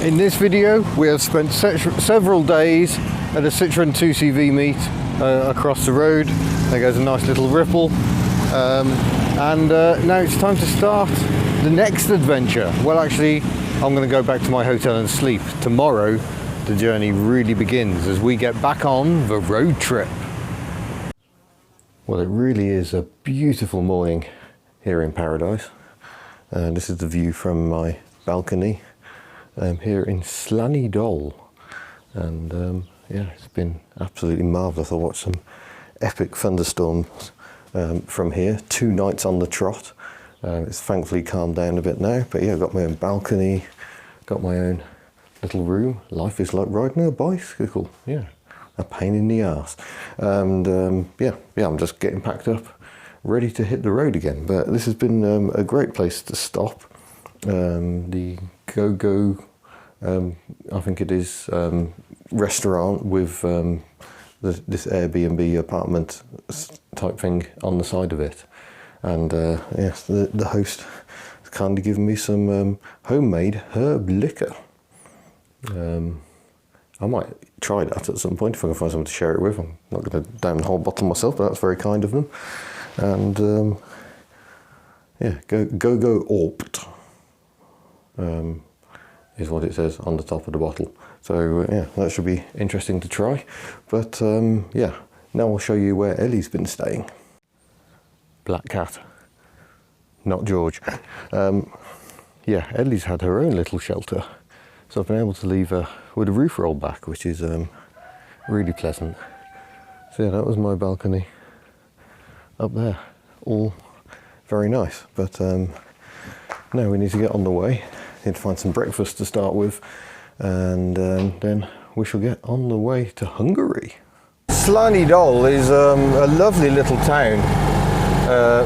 In this video we have spent several days at a Citroen 2CV meet across the road. There goes a nice little ripple, and now it's time to start the next adventure. Well, actually I'm going to go back to my hotel and sleep. Tomorrow the journey really begins as we get back on the road trip. Well, it really is a beautiful morning here in paradise. This is the view from my balcony here in Slánidol, and yeah, it's been absolutely marvellous. I watched some epic thunderstorms from here, 2 nights on the trot. It's thankfully calmed down a bit now, but yeah, I've got my own balcony, got my own little room. Life is like riding a bicycle, yeah, a pain in the arse. And yeah, I'm just getting packed up, ready to hit the road again. But this has been a great place to stop. The Go-Go, I think it is, restaurant with this Airbnb apartment type thing on the side of it. And yes, the host has kindly given me some homemade herb liquor. I might try that at some point if I can find someone to share it with. I'm not going to down the whole bottle myself, but that's very kind of them. And yeah, Go-Go Opt is what it says on the top of the bottle. So yeah, that should be interesting to try. But yeah, now I'll show you where Ellie's been staying. Black cat, not George. Yeah, Ellie's had her own little shelter, so I've been able to leave her with a roof rolled back, which is really pleasant. So yeah, that was my balcony up there, all very nice. But now we need to get on the way. Need to find some breakfast to start with, and then we shall get on the way to Hungary. Slánidol is a lovely little town.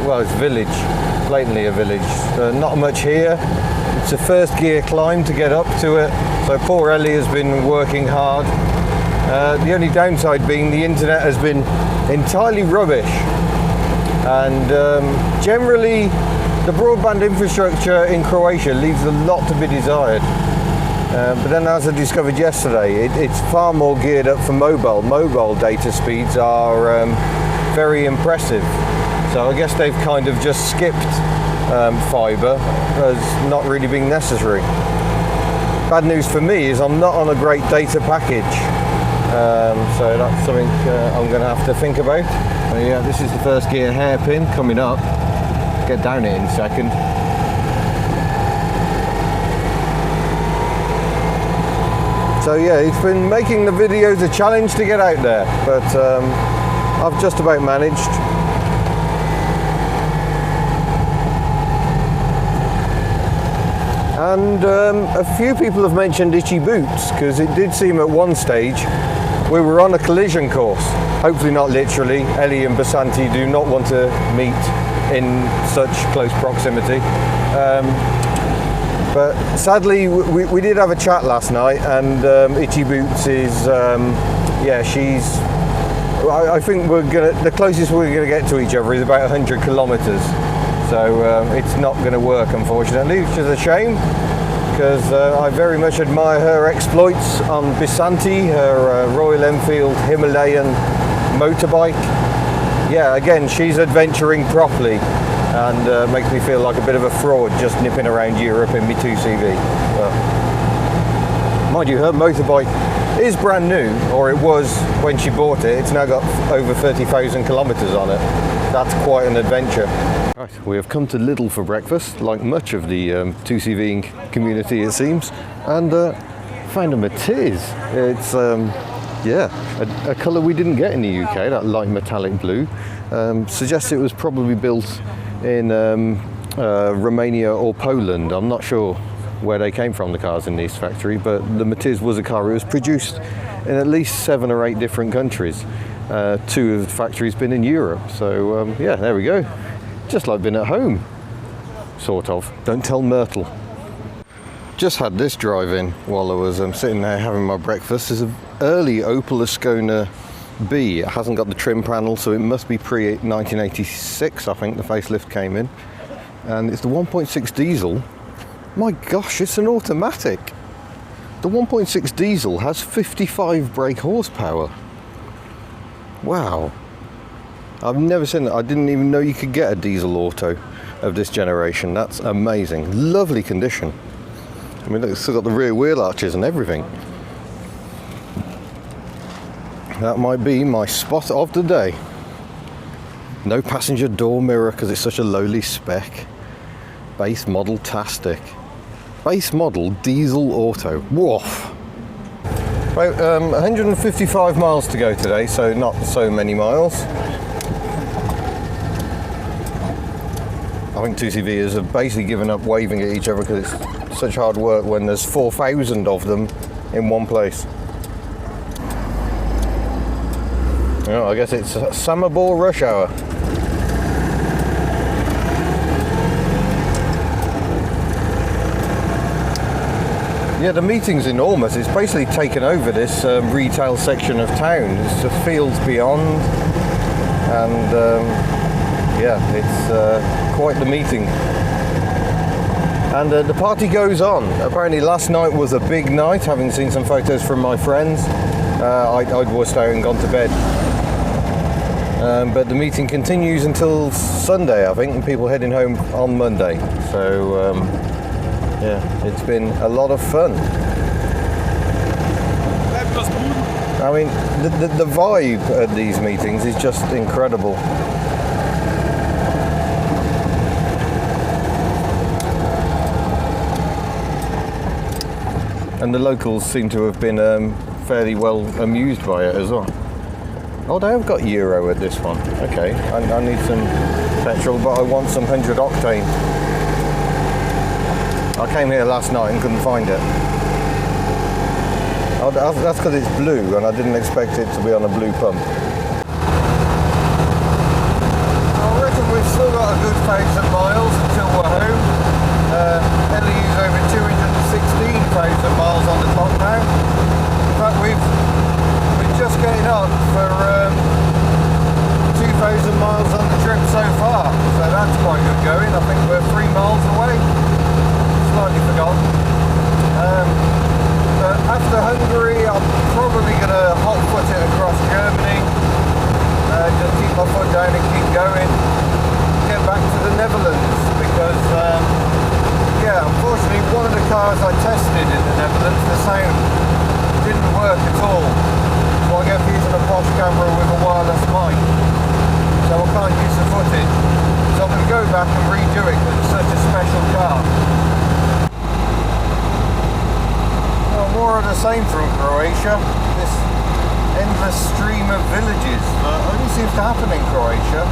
Well, it's a village, blatantly a village. Not much here. It's a first gear climb to get up to it, so poor Ellie has been working hard. The only downside being the internet has been entirely rubbish, and generally the broadband infrastructure in Croatia leaves a lot to be desired. But then, as I discovered yesterday, it's far more geared up for mobile. Mobile data speeds are very impressive. So I guess they've kind of just skipped fibre as not really being necessary. Bad news for me is I'm not on a great data package. So that's something I'm going to have to think about. Yeah, this is the first gear hairpin coming up. Get down it in a second. So yeah, it's been making the videos a challenge to get out there, but I've just about managed. And a few people have mentioned itchy boots, because it did seem at one stage we were on a collision course. Hopefully not literally. Ellie and Basanti do not want to meet in such close proximity. But sadly we did have a chat last night, and Itchy Boots is, yeah, she's, I think the closest we're going to get to each other is about 100 kilometres. So it's not going to work, unfortunately, which is a shame, because I very much admire her exploits on Basanti, her Royal Enfield Himalayan motorbike. Yeah, again, she's adventuring properly, and makes me feel like a bit of a fraud just nipping around Europe in my 2CV. But mind you, her motorbike is brand new, or it was when she bought it. It's now got over 30,000 kilometres on it. That's quite an adventure. Right, we have come to Lidl for breakfast, like much of the 2CVing community it seems, and found a Matiz. It's yeah, a colour we didn't get in the UK, that light metallic blue. Suggests it was probably built in Romania or Poland. I'm not sure where they came from, the cars in this factory, but the Matiz was a car. It was produced in at least 7 or 8 different countries. 2 of the factories been in Europe. So yeah, there we go. Just like being at home, sort of. Don't tell Myrtle. Just had this drive in while I was sitting there having my breakfast. It's an early Opel Ascona B. It hasn't got the trim panel, so it must be pre-1986, I think the facelift came in. And it's the 1.6 diesel. My gosh, it's an automatic. The 1.6 diesel has 55 brake horsepower. Wow. I've never seen that. I didn't even know you could get a diesel auto of this generation. That's amazing. Lovely condition. I mean, look, it's still got the rear wheel arches and everything. That might be my spot of the day. No passenger door mirror because it's such a lowly spec. Base model tastic. Base model diesel auto. Woof. Right, 155 miles to go today, so not so many miles. I think 2CVers have basically given up waving at each other because it's such hard work when there's 4,000 of them in one place. Oh, I guess it's summer ball rush hour. Yeah, the meeting's enormous. It's basically taken over this retail section of town. It's the fields beyond, and yeah, it's quite the meeting. And the party goes on. Apparently last night was a big night, having seen some photos from my friends. I'd washed out and gone to bed. But the meeting continues until Sunday, I think, and people heading home on Monday. So, yeah, it's been a lot of fun. I mean, the vibe at these meetings is just incredible. And the locals seem to have been fairly well amused by it as well. Oh, they have got Euro at this one. Okay, I need some petrol, but I want some 100 octane. I came here last night and couldn't find it. Oh, that's because it's blue, and I didn't expect it to be on a blue pump. I reckon we've still got a good 1,000 miles until we're home. Ellie's over 216,000 miles on the clock now. In fact, we've been just getting up for 2,000 miles on the trip so far, so that's quite good going. I think we're 3 miles away. Slightly forgotten. But after Hungary, I'm probably going to hot foot it across Germany. Just keep my foot down and keep going. Get back to the Netherlands because, yeah, unfortunately, one of the cars I tested in the Netherlands, the sound didn't work at all. So I kept using a posh camera with a wireless mic. So I can't use the footage. So I'm going to go back and redo it because it's such a special car. More of the same from Croatia. This endless stream of villages that only seems to happen in Croatia.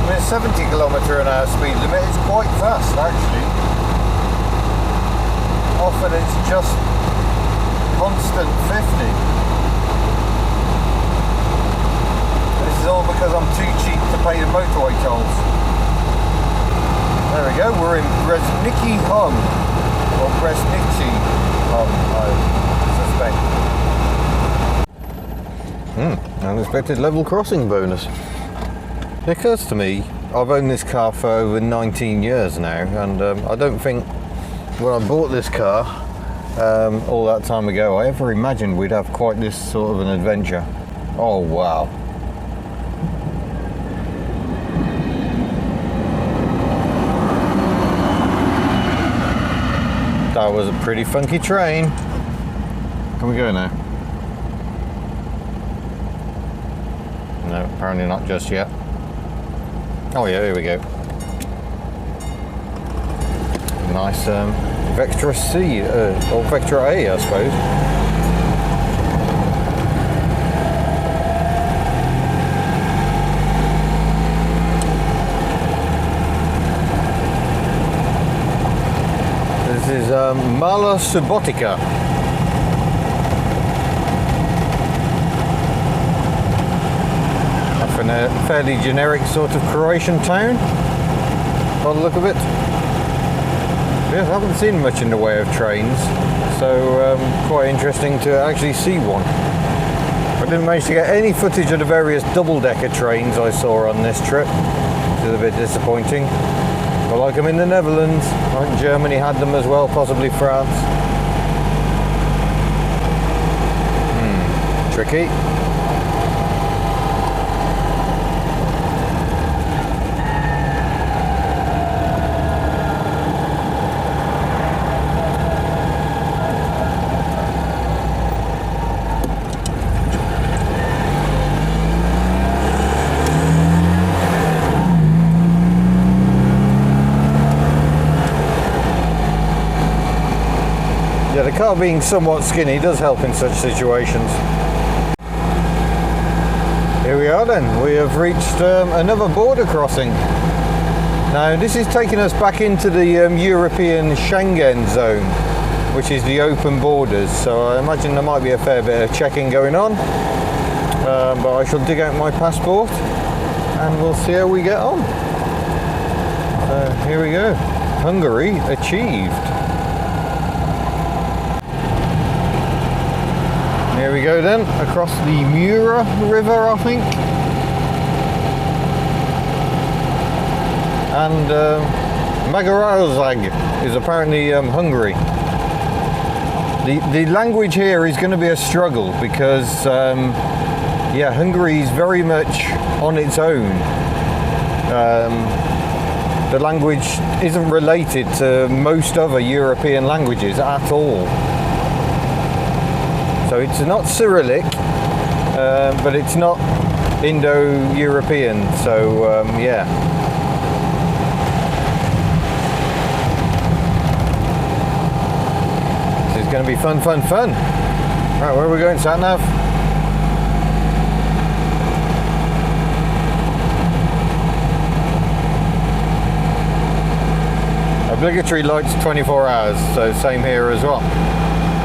I mean, 70 km/h speed limit is quite fast actually. Often it's just constant 50. This is all because I'm too cheap to pay the motorway tolls. There we go, we're in Breznici Hum, or Breznici Hum, I suspect. Unexpected level crossing bonus. It occurs to me, I've owned this car for over 19 years now, and I don't think when I bought this car all that time ago, I ever imagined we'd have quite this sort of an adventure. Oh wow. That was a pretty funky train. Can we go now? No, apparently not just yet. Oh yeah, here we go. Nice Vectra C, or Vectra A, I suppose. This is Mala Subotica. Up in a fairly generic sort of Croatian town, by the look of it. Yeah, I haven't seen much in the way of trains, so quite interesting to actually see one. I didn't manage to get any footage of the various double-decker trains I saw on this trip, which is a bit disappointing. Well, like them in the Netherlands. I think Germany had them as well, possibly France. Tricky. Yeah, the car being somewhat skinny does help in such situations. Here we are then, we have reached another border crossing. Now this is taking us back into the European Schengen zone, which is the open borders, so I imagine there might be a fair bit of checking going on, but I shall dig out my passport and we'll see how we get on. Here we go, Hungary achieved. Here we go then, across the Mura River, I think. And Magyarország is apparently Hungary. The language here is going to be a struggle because, yeah, Hungary is very much on its own. The language isn't related to most other European languages at all. So it's not Cyrillic, but it's not Indo-European, so yeah. This is going to be fun, fun, fun. Right, where are we going, sat-nav? Obligatory lights 24 hours, so same here as well.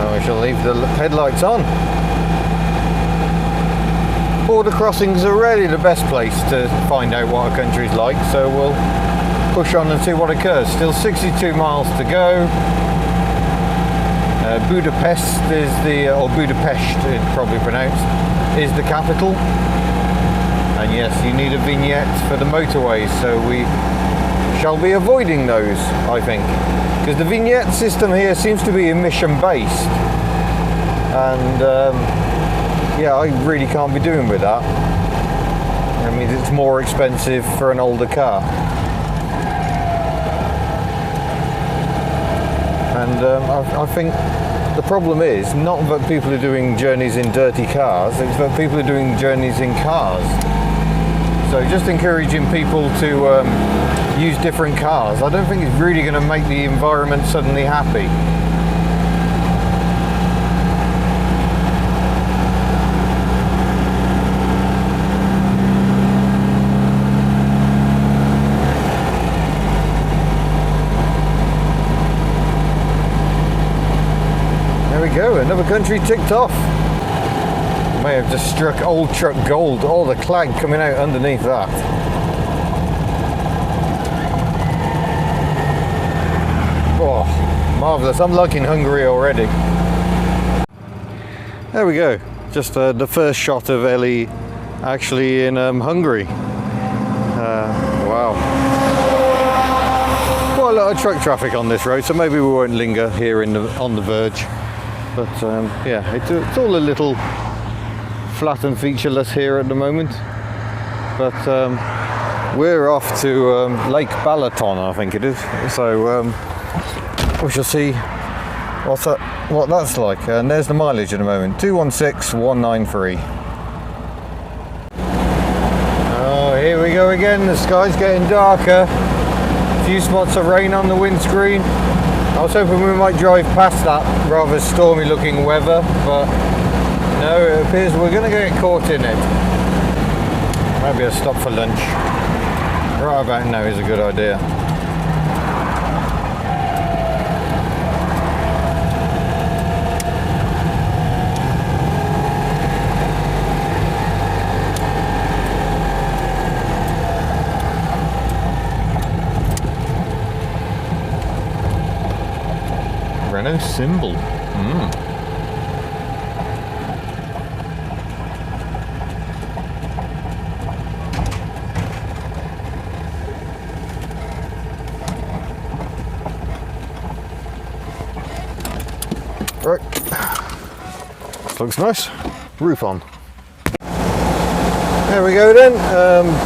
I shall leave the headlights on. Border crossings are really the best place to find out what a country's like, so we'll push on and see what occurs. Still 62 miles to go. Budapest is the, or Budapest it's probably pronounced, is the capital. And yes, you need a vignette for the motorways, so we shall be avoiding those, I think. Because the vignette system here seems to be emission based, and yeah, I really can't be doing with that. I mean, it's more expensive for an older car, and I think the problem is not that people are doing journeys in dirty cars, it's that people are doing journeys in cars. So just encouraging people to use different cars, I don't think it's really going to make the environment suddenly happy. There we go, another country ticked off. May have just struck old truck gold, all the clag coming out underneath that. Oh, marvellous, I'm liking Hungary already. There we go, just the first shot of Ellie actually in Hungary. Wow. Quite a lot of truck traffic on this road, so maybe we won't linger here on the verge. But yeah, it's all a little flat and featureless here at the moment, but we're off to Lake Balaton, I think it is, so we shall see what that's like. And there's the mileage at the moment, 216,193. Oh, here we go again, the sky's getting darker, a few spots of rain on the windscreen. I was hoping we might drive past that rather stormy looking weather, but no, it appears we're going to get caught in it. Maybe a stop for lunch. Right about now is a good idea. Renault symbol. Right, this looks nice. Roof on. There we go then.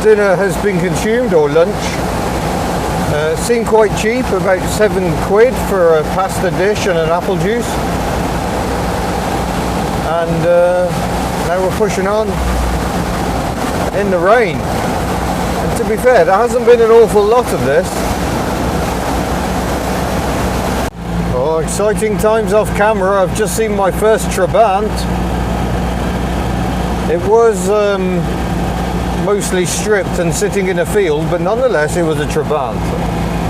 Dinner has been consumed, or lunch. Seemed quite cheap, about £7 for a pasta dish and an apple juice. And now we're pushing on in the rain. And to be fair, there hasn't been an awful lot of this. Oh, exciting times off camera. I've just seen my first Trabant. It was mostly stripped and sitting in a field, but nonetheless it was a Trabant.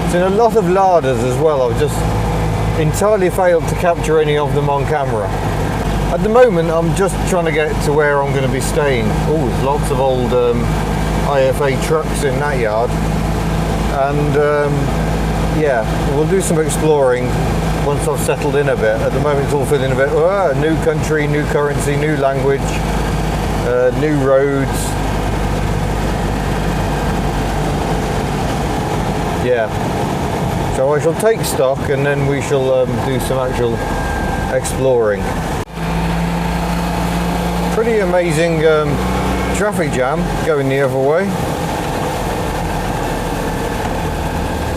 It's in a lot of larders as well. I've just entirely failed to capture any of them on camera. At the moment I'm just trying to get to where I'm going to be staying. Oh, there's lots of old IFA trucks in that yard. And yeah, we'll do some exploring once I've settled in a bit. At the moment it's all feeling a bit, new country, new currency, new language, new roads. Yeah, so I shall take stock and then we shall do some actual exploring. Pretty amazing traffic jam going the other way,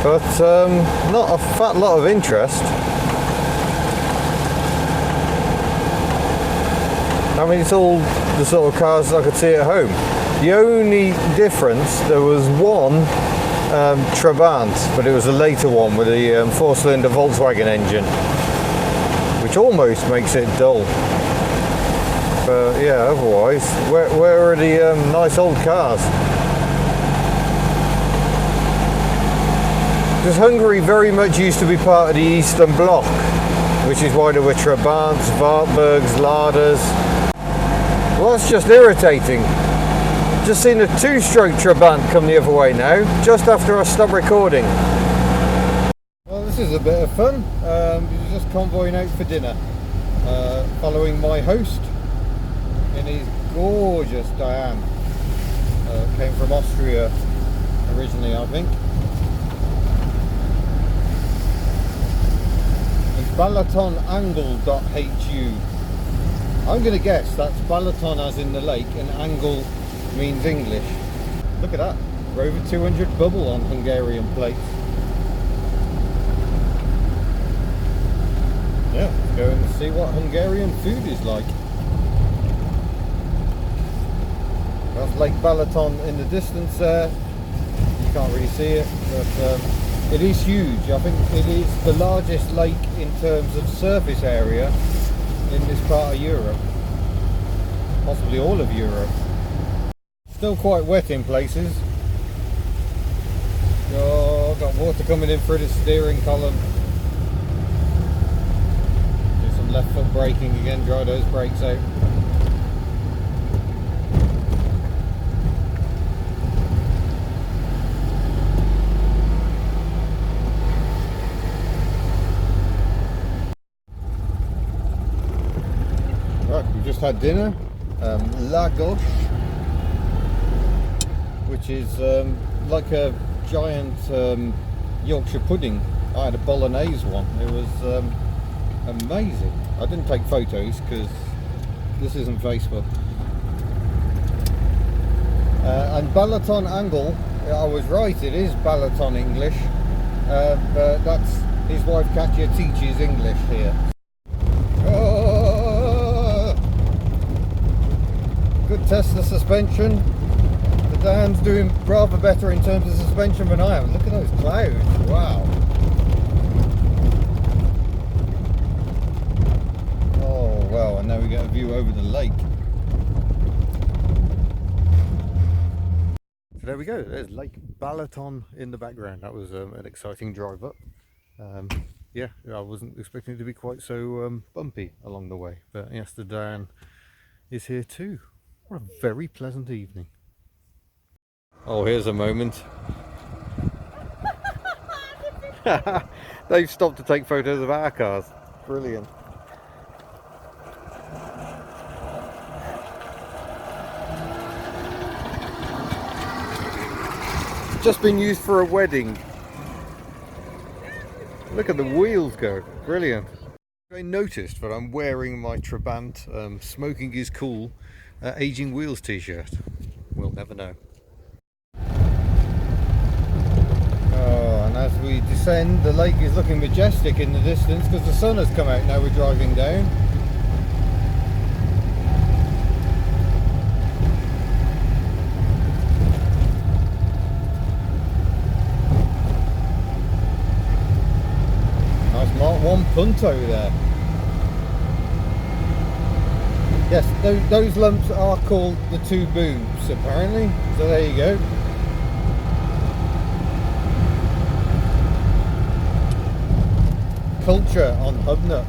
but not a fat lot of interest. I mean, it's all the sort of cars I could see at home. The only difference, there was one Trabant, but it was a later one with a 4-cylinder Volkswagen engine, which almost makes it dull. But yeah, otherwise, where are the nice old cars? Because Hungary very much used to be part of the Eastern Bloc, which is why there were Trabants, Wartburgs, Ladas. Well, that's just irritating. Just seen a 2-stroke Trabant come the other way now, just after I stopped recording. Well, this is a bit of fun. Just convoying out for dinner, following my host in his gorgeous Diane. Came from Austria originally, I think. And Balaton I'm going to guess that's Balaton as in the lake, and angle means English. Look at that, Rover 200 bubble on Hungarian plates. Yeah, let's go and see what Hungarian food is like. That's Lake Balaton in the distance there. You can't really see it, but it is huge. I think it is the largest lake in terms of surface area in this part of Europe. Possibly all of Europe. Still quite wet in places. Oh, got water coming in through the steering column. Do some left foot braking again, dry those brakes out. Right, we just had dinner. Lagos, which is like a giant Yorkshire pudding. I had a bolognese one. It was amazing. I didn't take photos because this isn't Facebook. And Balaton angle, I was right, it is Balaton English, but that's his wife Katya teaches English here. Good test of suspension. The Diane's doing rather better in terms of suspension than I am. Look at those clouds, wow. Oh well, and now we get a view over the lake. So there we go, there's Lake Balaton in the background. That was an exciting drive up. Yeah, I wasn't expecting it to be quite so bumpy along the way, but yes, the Diane is here too. What a very pleasant evening. Oh, here's a moment. They've stopped to take photos of our cars. Brilliant. Just been used for a wedding. Look at the wheels go. Brilliant. I noticed that I'm wearing my Trabant Smoking is Cool Aging Wheels t-shirt. We'll never know. Oh, and as we descend, the lake is looking majestic in the distance because the sun has come out now we're driving down. Nice Mark 1 Punto there. Yes, those lumps are called the two boobs apparently, so there you go. Culture on Hubnut.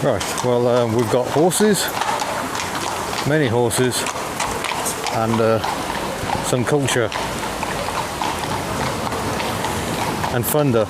Right, well we've got horses, many horses, and some culture and thunder.